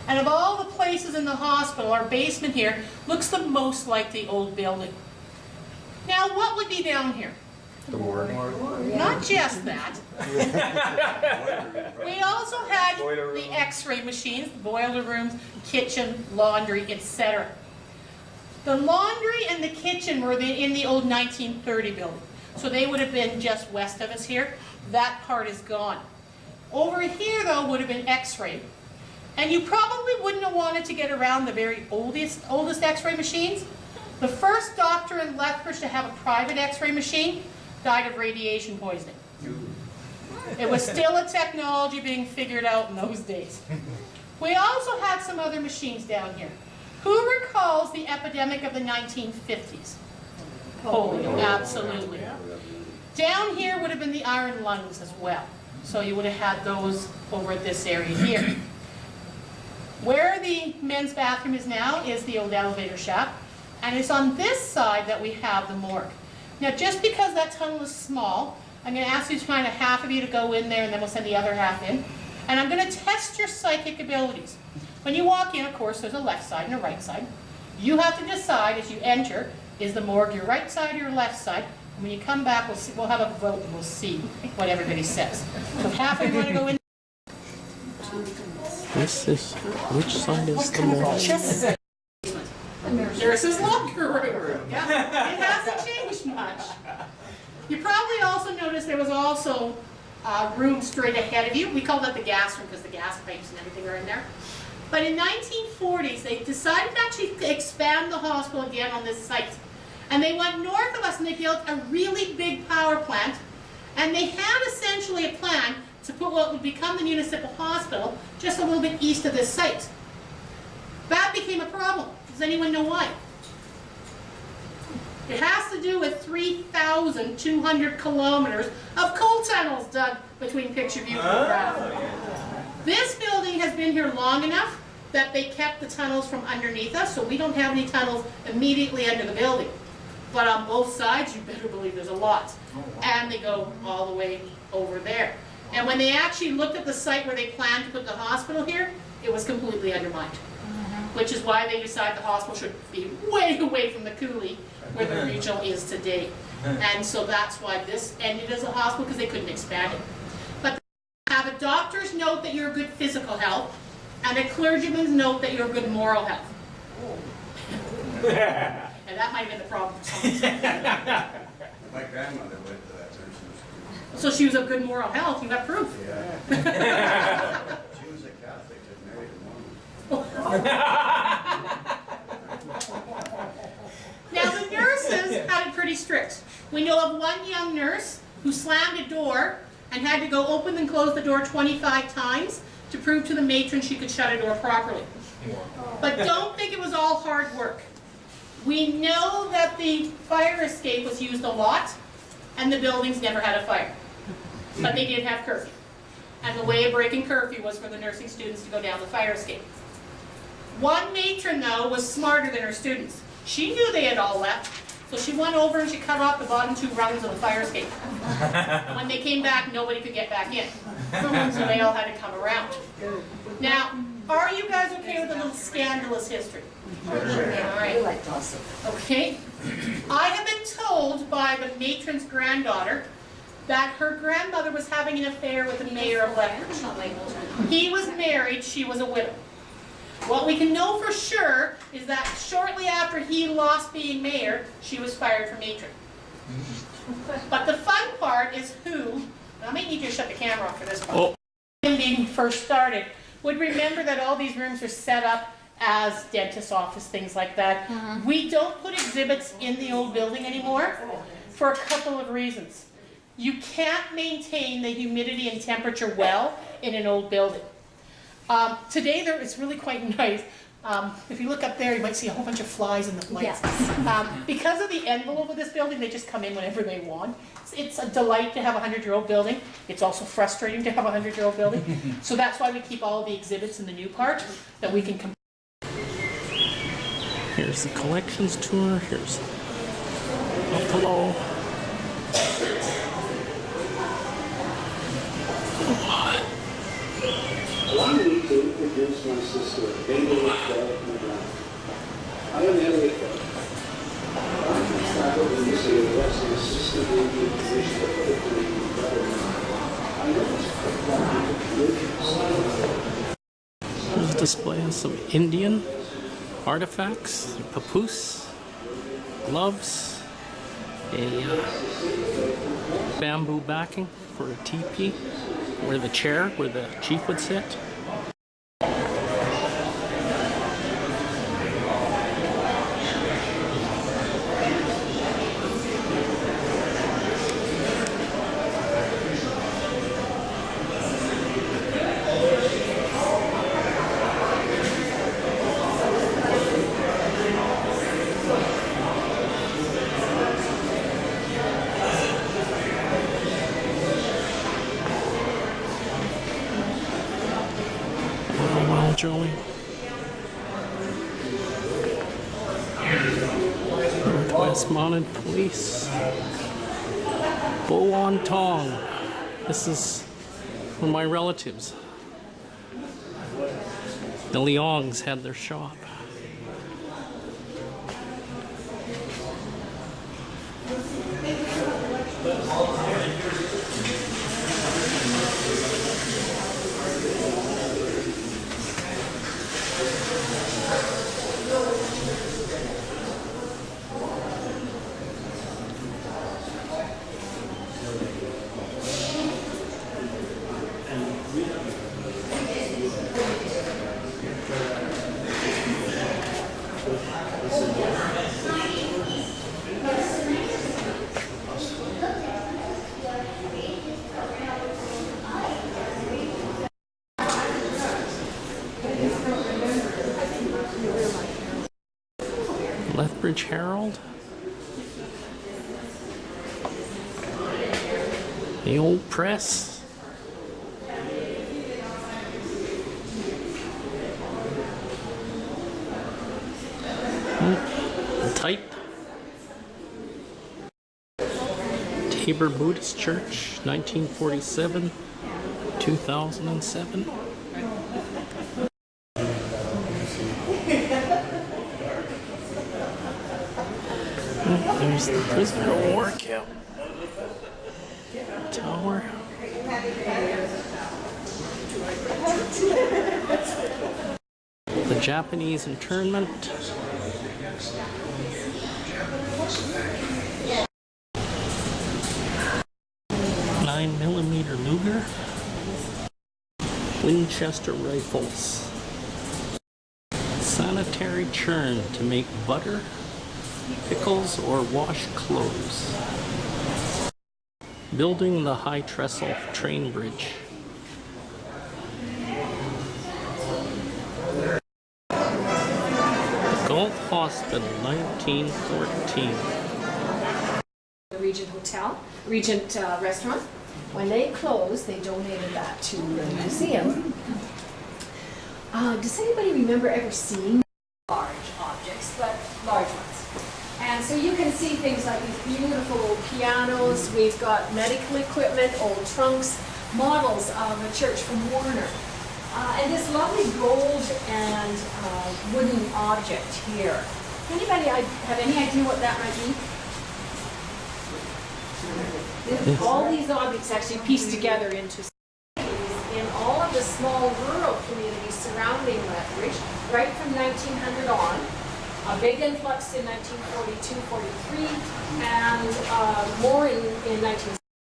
And of all the places in the hospital, our basement here looks the most like the old building. Now, what would be down here? The morgue. Not just that. We also had the x-ray machines, boiler rooms, kitchen, laundry, etc. The laundry and the kitchen were in the old 1930 building. So they would have been just west of us here. That part is gone. Over here, though, would have been x-ray. And you probably wouldn't have wanted to get around the very oldest x-ray machines. The first doctor in Lethbridge to have a private x-ray machine died of radiation poisoning. It was still a technology being figured out in those days. We also had some other machines down here. Who recalls the epidemic of the 1950s? Polio, absolutely. Down here would have been the iron lungs as well. So you would have had those over at this area here. Where the men's bathroom is now is the old elevator shaft, and it's on this side that we have the morgue. Now, just because that tunnel is small, I'm going to ask you to kind of half of you to go in there, and then we'll send the other half in. And I'm going to test your psychic abilities. When you walk in, of course, there's a left side and a right side. You have to decide as you enter, is the morgue your right side or your left side? And when you come back, we'll have a vote and we'll see what everybody says. So half of you want to go in. This is, which side is the morgue? Nurse's locker room. Yeah, it hasn't changed much. You probably also noticed there was also a room straight ahead of you. We call that the gas room because the gas pipes and everything are in there. But in 1940s, they decided to actually expand the hospital again on this site. And they went north of us and they built a really big power plant. And they had essentially a plan to put what would become the municipal hospital just a little bit east of this site. That became a problem. Does anyone know why? It has to do with 3,200 kilometers of coal tunnels dug between Picture View and Brown. This building has been here long enough that they kept the tunnels from underneath us, so we don't have any tunnels immediately under the building. But on both sides, you better believe there's a lot. And they go all the way over there. And when they actually looked at the site where they planned to put the hospital here, it was completely undermined. Which is why they decided the hospital should be way away from the coulee where the regional is today. And so that's why this ended as a hospital, because they couldn't expand it. But they have a doctor's note that you're good physical health and a clergyman's note that you're good moral health. And that might have been the problem for some. My grandmother went to that nursing school. So she was of good moral health, you have proof. Yeah. She was a Catholic that married a Mormon. Now the nurses had it pretty strict. We know of one young nurse who slammed a door and had to go open and close the door 25 times to prove to the matron she could shut a door properly. But don't think it was all hard work. We know that the fire escape was used a lot and the buildings never had a fire. But they did have curfew. And the way of breaking curfew was for the nursing students to go down the fire escape. One matron, though, was smarter than her students. She knew they had all left, so she went over and she cut off the bottom 2 rungs of the fire escape. When they came back, nobody could get back in. So they all had to come around. Now, are you guys okay with a little scandalous history? All right. Okay. I have been told by the matron's granddaughter that her grandmother was having an affair with the mayor of Lethbridge. He was married, she was a widow. What we can know for sure is that shortly after he lost being mayor, she was fired from matron. But the fun part is who, I may need you to shut the camera off for this part. When being first started, would remember that all these rooms are set up as dentist's office, things like that. We don't put exhibits in the old building anymore for a couple of reasons. You can't maintain the humidity and temperature well in an old building. Today it's really quite nice. If you look up there, you might see a whole bunch of flies in the lights. Yes. Because of the envelope of this building, they just come in whenever they want. It's a delight to have a 100-year-old building. It's also frustrating to have a 100-year-old building. So that's why we keep all of the exhibits in the new part that we can compare. Here's the collections tour. Here's Buffalo. Allowing me to introduce my sister, Bailey. I am Elliot. I go to the city of West and assistant Indian commissioner for the Canadian government. I know it's There's a display of some Indian artifacts, papoose, gloves, a bamboo backing for a teepee, where the chair where the chief would sit. Well, Joey. Northwest Mounted Police. Bo on Tong. This is one of my relatives. The Leongs had their shop. Lethbridge Herald. The old press. The type. Tabor Buddhist Church, 1947, 2007. There's the prisoner of war camp tower. The Japanese internment. .9mm Luger. Winchester rifles. Sanitary churn to make butter, pickles, or wash clothes. Building the high trestle train bridge. The Gault Hospital, 1914. The Regent Hotel, Regent Restaurant. When they closed, they donated that to the museum. Does anybody remember ever seeing large objects, but large ones? And so you can see things like these beautiful old pianos. We've got medical equipment, old trunks, models of a church from Warner. And this lovely gold and wooden object here. Anybody have any idea what that might be? All these objects actually pieced together into in all of the small rural communities surrounding Lethbridge, right from 1900 on. A big influx in 1942-43, and more in 1960